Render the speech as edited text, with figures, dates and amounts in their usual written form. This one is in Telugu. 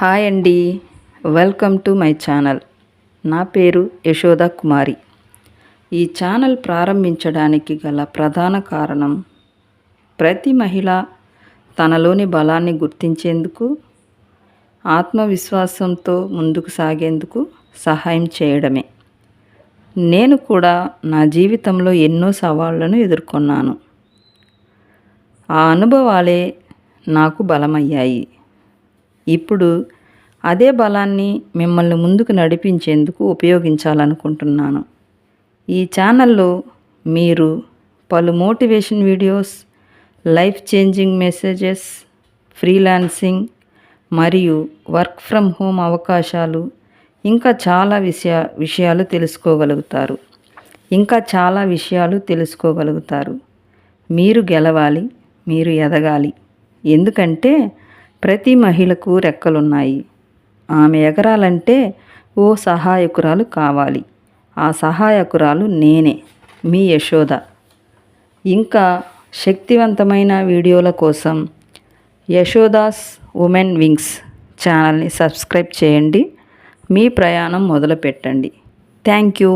హాయ్ అండి, వెల్కమ్ టు మై ఛానల్. నా పేరు యశోద కుమారి. ఈ ఛానల్ ప్రారంభించడానికి గల ప్రధాన కారణం ప్రతి మహిళ తనలోని బలాన్ని గుర్తించేందుకు, ఆత్మవిశ్వాసంతో ముందుకు సాగేందుకు సహాయం చేయడమే. నేను కూడా నా జీవితంలో ఎన్నో సవాళ్లను ఎదుర్కొన్నాను. ఆ అనుభవాలే నాకు బలమయ్యాయి. ఇప్పుడు అదే బలాన్ని మిమ్మల్ని ముందుకు నడిపించేందుకు ఉపయోగించాలనుకుంటున్నాను. ఈ ఛానల్లో మీరు పలు motivation videos, life changing messages, freelancing మరియు వర్క్ ఫ్రమ్ హోమ్ అవకాశాలు, ఇంకా చాలా విషయాలు తెలుసుకోగలుగుతారు. మీరు గెలవాలి, మీరు ఎదగాలి. ఎందుకంటే ప్రతి మహిళకు రెక్కలున్నాయి. ఆమె ఎగరాలంటే ఓ సహాయకురాలు కావాలి. ఆ సహాయకురాలు నేనే, మీ యశోద. ఇంకా శక్తివంతమైన వీడియోల కోసం యశోదాస్ ఉమెన్ వింగ్స్ ఛానల్ని సబ్స్క్రైబ్ చేయండి. మీ ప్రయాణం మొదలుపెట్టండి. Thank you.